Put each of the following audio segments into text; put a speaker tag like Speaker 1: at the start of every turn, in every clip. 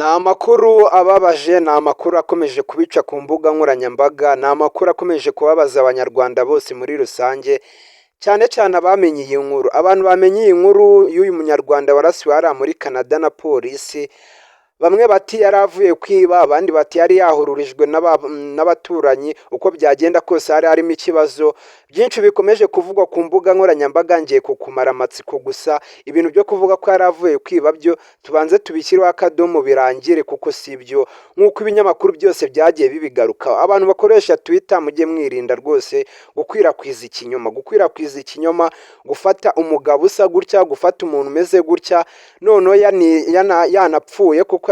Speaker 1: Ni amakuru ababaje, ni amakuru akomeje kubica ku mbuga nkoranyambaga, ni amakuru akomeje kubabaza abanyarwanda bose muri rusange, cyane cyane abamenye iyi nkuru. Abantu bamenye iyi nkuru y'uyu munyarwanda warasiwe hariya muri Canada na polisi, bamwe bati yari avuye kwiba, abandi bati yari yahururijwe n'abaturanyi. Uko byagenda kose hari harimo ikibazo. Byinshi bikomeje kuvugwa ku mbuga nkoranyambaga, ngiye kukumara amatsiko gusa. Ibintu byo kuvuga ko yari avuye kwiba byo tubanze tubishyireho akadomo birangire, kuko si byo. Nk'uko ibinyamakuru byose byagiye bibigaruka, abantu bakoresha Twitter mujye mwirinda rwose gukwirakwiza ikinyoma, gufata umugabo usa gutya, gufata umuntu umeze gutya, noneho yanapfuye, kuko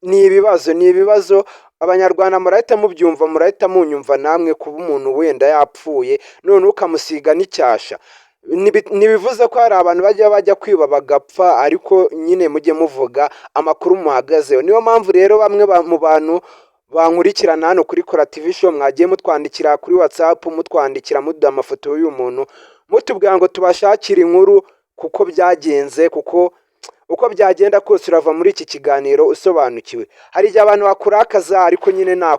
Speaker 1: ni ibibazo. Abanyarwanda murahita mubyumva, murahita munyumva namwe, kuba umuntu wenda yapfuye none ukamusiga n'icyasha. Ntibivuze ko hari abantu bajya kwiba bagapfa, ariko nyine mujye muvuga amakuru muhagazeho. Niyo mpamvu rero bamwe mu bantu bankurikirana hano kuri Kora TV Show mwagiye mutwandikira kuri WhatsApp, mutwandikira muduha amafoto y'uyu muntu, mutubwira ngo tubashakire inkuru kuko byagenze, kuko uko byagenda kose urava muri iki kiganiro usobanukiwe. Hari igihe abantu bakurakaza, ariko nyine nta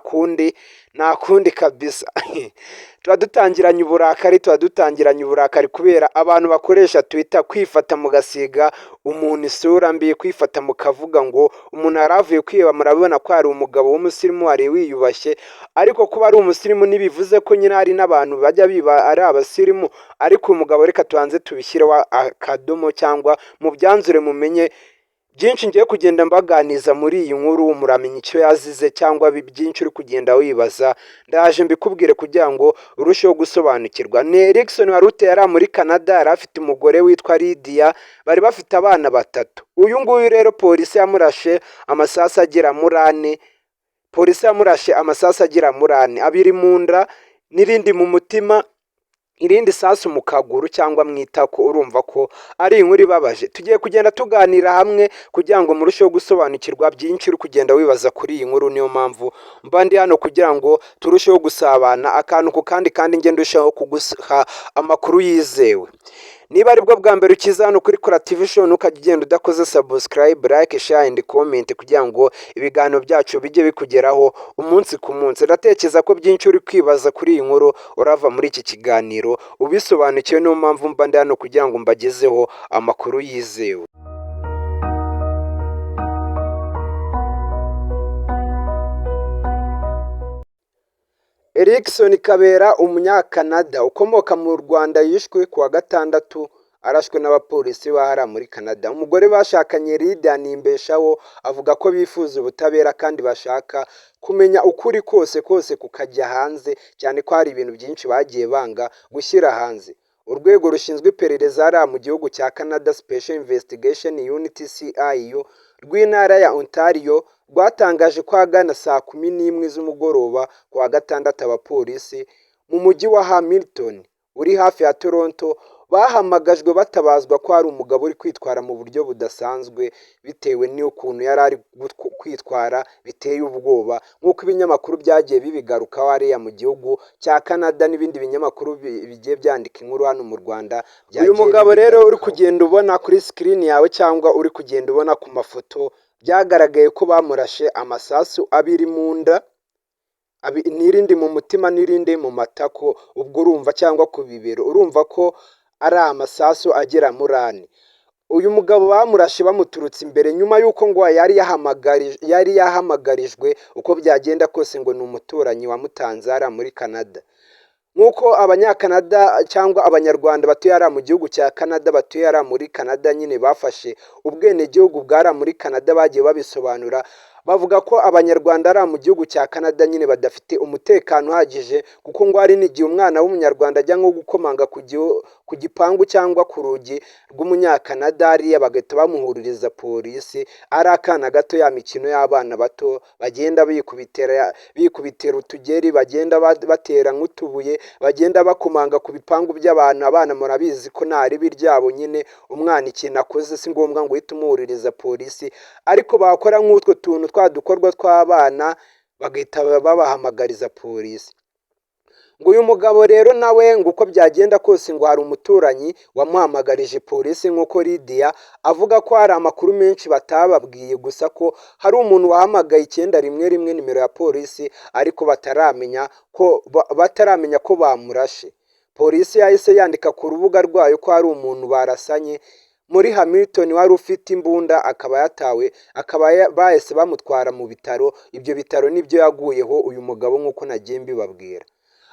Speaker 1: kundi kabisa. tuba dutangiranye uburakari kubera abantu bakoresha Twitter kwifata mugasiga umuntu isura mbi, kwifata mukavuga ngo umuntu yaravuye kwiba. Murabibona ko hari umugabo w'umusirimu wari wiyubashye, ariko kuba ari umusirimu ntibivuze ko nyine hari n'abantu bajya biba ari abasirimu. Ariko umugabo reka tubanze tubishyireho akadomo, cyangwa mu byanzure mumenye byinshi ngiye kugenda mbaganiza muri iyi nkuru. Muramenya icyo yazize, cyangwa byinshi uri kugenda wibaza, ndaje mbikubwire kugira ngo urusheho gusobanukirwa. Ni Erikson wari uteye muri Canada, yari afite umugore witwa Lydia, bari bafite abana batatu. Uyu nguyu rero polisi yamurashe amasasu agera muri ane, abiri mu nda n'irindi mu mutima, irindi sasu mu kaguru cyangwa mu itako. Urumva ko ari inkuru ibabaje. Tugiye kugenda tuganira hamwe kugira ngo murusheho gusobanukirwa byinshi uri kugenda wibaza kuri iyi nkuru. Niyo mpamvu mba ndi hano kugira ngo turusheho gusabana akantu ku kandi ngende ndushaho kuguha amakuru yizewe. Niba ari bwo bwa mbere ukiza hano kuri Kora TV Show, ntukajya ugenda udakoze subscribe, like, share and comment kugira ngo ibiganiro byacu bijye bikugeraho umunsi ku munsi. Ndatekereza ko byinshi uri kwibaza kuri iyi nkuru urava muri iki kiganiro ubisobanukiwe. Niyo mpamvu mba ndi hano kugira ngo mbagezeho amakuru yizewe. Erikson Kabera, umunyakanada ukomoka mu Rwanda, yishwe kuwa gatandatu arashwe n'abapolisi bahara muri Canada. Umugore bashakanye Lydia Nimbeshaho avuga ko bifuza ubutabera kandi bashaka kumenya ukuri kose kukajya hanze, cyane ko hari ibintu byinshi bagiye banga gushyira hanze. Urwego rushinzwe iperereza hariya mu gihugu cya Canada, Special Investigation Unit CIU rw'intara ya Ontario, rwatangaje ko ahagana saa 11 z'umugoroba kuwa gatandatu abapolisi mu mujyi wa Hamilton uri hafi ya Toronto bahamagajwe batabazwa ko hari umugabo uri kwitwara mu buryo budasanzwe, bitewe n'ukuntu yari ari kwitwara biteye ubwoba. Nk'uko ibinyamakuru byagiye bibigarukaho hariya mu gihugu cya Canada, n'ibindi binyamakuru bigiye byandika inkuru hano mu Rwanda. Uyu mugabo rero uri kugenda ubona kuri screen yawe, cyangwa uri kugenda ubona ku mafoto, byagaragaye ko bamurashe amasasu abiri mu nda, n'irindi mu mutima n'irindi mu matako. Ubwo urumva, cyangwa ku bibero, urumva ko ari amasasu agera muri ane. Uyu mugabo bamurashe bamuturutse imbere, nyuma y'uko ngo yari yahamagarijwe. Uko byagenda kose ngo ni umuturanyi wamutanze hariya muri Canada. Nk'uko abanyakanada cyangwa abanyarwanda batuye hariya mu gihugu cya Canada, batuye hariya muri Canada nyine bafashe ubwenegihugu bwara muri Canada, bagiye babisobanura. Bavuga ko abanyarwanda hariya mu gihugu cya Canada nyine badafite umutekano uhagije, kuko ngo hari n'igihe umwana w'umunyarwanda ajya nko gukomanga ku gipangu cyangwa ku rugi rw'umunyakanada hariya, bagahita bamuhuririza polisi. Ari akana gato, ya mikino y'abana bato bagenda bikubitera utugeri, bagenda batera nk'utubuye, bagenda bakomanga ku bipangu by'abantu. Abana murabizi ko nta ribi ryabo, nyine umwana ikintu akoze si ngombwa ngo uhite umuhuririza polisi, ariko bakora nk'utwo tuntu twa dukorwa tw'abana bagahita babahamagariza polisi. ngo uyu mugabo rero nawe ngo uko byagenda kose ngo hari umuturanyi wamuhamagarije polisi nk'uko Lydia avuga ko hari amakuru menshi batababwiye gusa ko hari umuntu wahamagaye 911 nimero ya polisi ariko bataramenya ko bamurashe. Polisi yahise yandika ku rubuga rwayo ko hari umuntu barasanye muri Hamilton wari ufite imbunda akaba bahise bamutwara mu bitaro. Ibyo bitaro nibyo yaguyeho uyu mugabo nk'uko nagiye mbibabwira.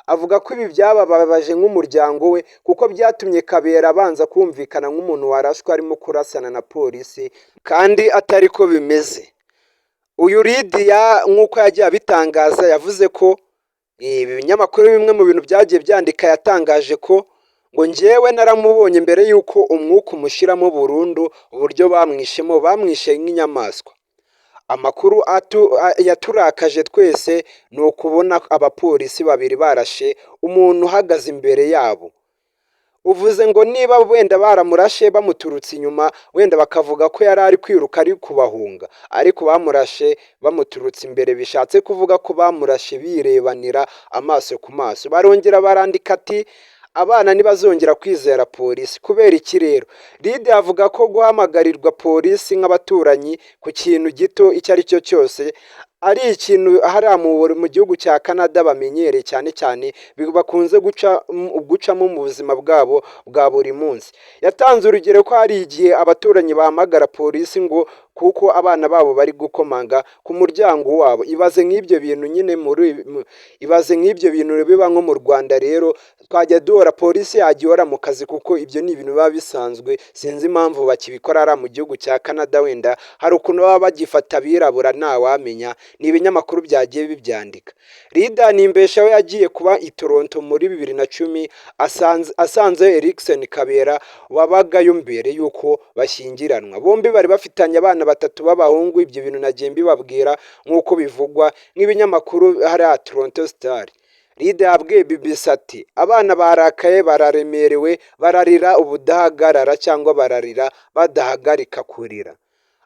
Speaker 1: Avuga ko ibi byabababaje nk'umuryango we kuko byatumye Kabera abanza kumvikana nk'umuntu warashwe arimo kurasana na polisi kandi atari ko bimeze. Uyu Lydia nk'uko yagiye abitangaza yavuze ko ibinyamakuru bimwe mu bintu byagiye byandika yatangaje ko ngo njyewe naramubonye mbere y'uko umwuka umushiramo burundu uburyo bamwishe nk'inyamaswa. Amakuru yaturakaje twese ni ukubona abapolisi babiri barashe umuntu uhagaze imbere yabo. Uvuze ngo niba wenda baramurashe bamuturutse inyuma wenda bakavuga ko yari ari kwiruka ari kubahunga, ariko bamurashe bamuturutse imbere bishatse kuvuga ko bamurashe birebanira amaso ku maso. Barongera barandika ati abana ntibazongera kwizera polisi. Kubera iki rero? Lydia avuga ko guhamagarirwa polisi nk'abaturanyi ku kintu gito icyo ari cyo cyose ari ikintu hariya mu gihugu cya Canada bamenyereye cyane cyane bakunze gucamo mu buzima bwabo bwa buri munsi. Yatanze urugero ko hari igihe abaturanyi bahamagara polisi ngo kuko abana babo bari gukomanga ku muryango wabo. Ibaze nk'ibyo bintu nyine ibaze nk'ibyo bintu biba nko mu Rwanda. Rero twajya duhora polisi yagihora mu kazi kuko ibyo ni ibintu biba bisanzwe. Sinzi impamvu bakibikora ari mu gihugu cya Canada, wenda hari ukuntu baba bagifata abirabura ntawamenya. Ni ibinyamakuru byagiye bibyandika. Lydia Nimbesha we yagiye kuba i Toronto muri 2010 asanze Erikson Kabera wabagayo mbere yuko bashyingiranwa. Bombi bari bafitanye abana 3 b'abahungu. Ibyo bintu nagiye mbibabwira nk'uko bivugwa nk'ibinyamakuru hariya Toronto Star. Lydia yabwiye BBC ati abana barakaye, bararemerewe, bararira ubudahagarara cyangwa bararira badahagarika kurira.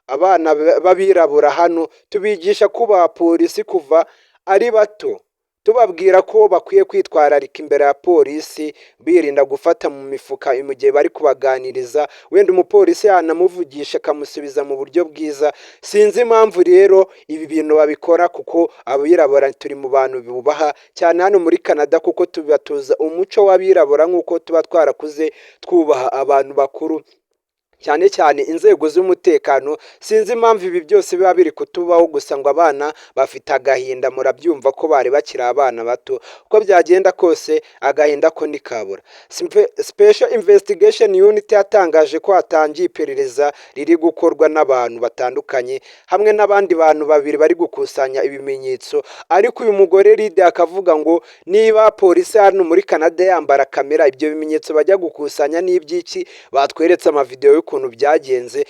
Speaker 1: Abana babirabura hano tubigisha kuba polisi kuva ari bato, tubabwira ko bakwiye kwitwararika imbere ya polisi, birinda gufata mu mifuka mu gihe bari kubaganiriza. Wenda umupolisi yanamuvugisha akamusubiza mu buryo bwiza. Sinzi impamvu rero ibi bintu babikora kuko abirabura turi mu bantu bubaha cyane hano muri Canada kuko tubatoza umuco w'abirabura nk'uko tuba twarakuze twubaha abantu bakuru cyane cyane inzego z'umutekano. Sinzi impamvu ibi byose biba biri kutubaho gusa ngo abana bafite agahinda. Murabyumva ko bari bakiri abana bato. Uko byagenda kose agahinda ko nikabura. Special Investigation Unit yatangaje ko hatangiye iperereza riri gukorwa n'abantu batandukanye hamwe n'abandi bantu babiri bari gukusanya ibimenyetso. Ariko uyu mugore Lydia akavuga ngo niba polisi hano muri Canada yambara kamera, ibyo bimenyetso bajya gukusanya n'ibyiki batweretse amavideo ukuntu byagenze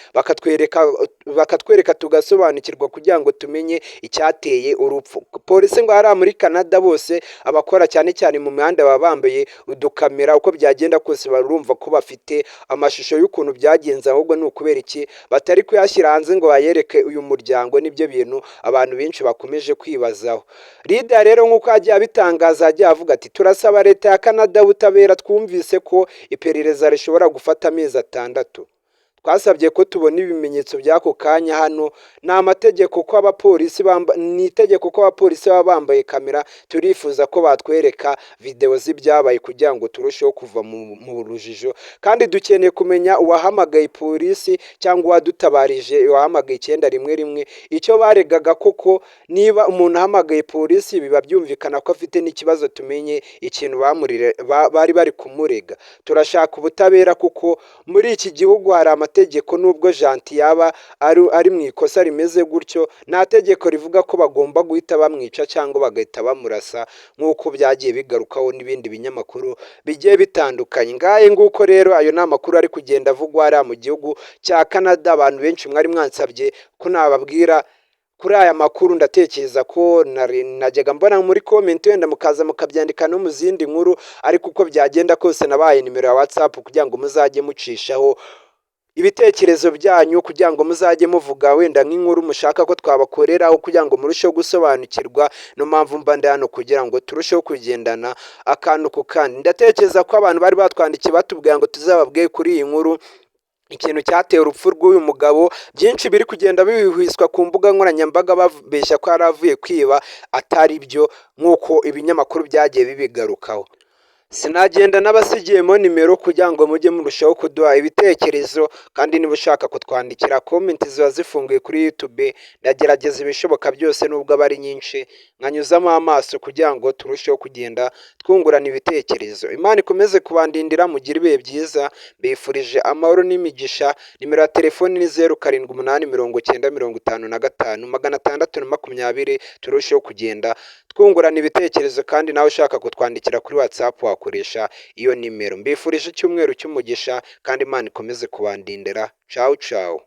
Speaker 1: bakatwereka tugasobanukirwa kugira ngo tumenye icyateye urupfu. Polisi ngo hari muri Canada bose abakora cyane cyane mu mihanda baba bambaye udukamera. Uko byagenda kose barumva ko bafite amashusho y'ukuntu byagenze, ahubwo ni ukubera iki batari kuyashyira hanze ngo bayereke uyu muryango. Nibyo bintu abantu benshi bakomeje kwibazaho. Lydia rero nk'uko yagiye abitangaza yagiye avuga ati turasaba leta ya Canada ubutabera. Twumvise ko iperereza rishobora gufata amezi 6. Twasabye ko tubona ibimenyetso by'ako kanya. Hano ni amategeko ko abapolisi baba bambaye kamera. Turifuza ko batwereka video z'ibyabaye kugira ngo turusheho kuva mu rujijo, kandi dukeneye kumenya uwahamagaye polisi cyangwa wadutabarije uwahamagaye 911. Icyo baregaga koko niba umuntu ahamagaye polisi biba byumvikana ko afite n'ikibazo, tumenye ikintu bari kumurega. Turashaka ubutabera kuko muri iki gihugu hari amategeko. Nubwo Janti yaba ari mu ikosa rimeze gutyo, nta tegeko rivuga ko bagomba guhita bamwica cyangwa bagahita bamurasa nk'uko byagiye bigarukaho n'ibindi binyamakuru bigiye bitandukanye. Ngaye nguko rero ayo ni amakuru ari kugenda avugwa hariya mu gihugu cya Canada. Abantu benshi mwari mwansabye ko nababwira kuri aya makuru. Ndatekereza ko najyaga mbona muri comment wenda mukaza mukabyandika no mu zindi nkuru, ariko uko byagenda kose nabaye nimero ya WhatsApp kugira ngo muzajye mucishaho ibitekerezo byanyu kugira ngo muzajye muvuga wenda nk'inkuru mushaka ko twabakoreraho kugira ngo murusheho gusobanukirwa. Niyo mpamvu mba ndi hano kugira ngo turusheho kugendana akantu ku kandi. Ndatekereza ko abantu bari batwandikiye batubwira ngo tuzababwiye kuri iyi nkuru ikintu cyateye urupfu rw'uyu mugabo, byinshi biri kugenda bihwiswa ku mbuga nkoranyambaga babeshya ko yari avuye kwiba atari byo nk'uko ibinyamakuru byagiye bibigarukaho. Sinagenda n'abasigiyemo nimero kugira ngo mujye murushaho kuduha ibitekerezo, kandi niba ushaka kutwandikira komenti ziba zifunguye kuri YouTube, ndagerageza ibishoboka byose nubwo aba ari nyinshi nkanyuzamo amaso kugira ngo turusheho kugenda twungurana ibitekerezo. Imana ikomeze kubandindira, mugire ibihe byiza, mbifurije amahoro n'imigisha. Nimero ya telefoni ni 0788955620, turusheho kugenda twungurana ibitekerezo, kandi nawe ushaka kutwandikira kuri WhatsApp wakoresha iyo nimero. Mbifurije icyumweru cy'umugisha kandi Imana ikomeze kubandindira. Ciao ciao.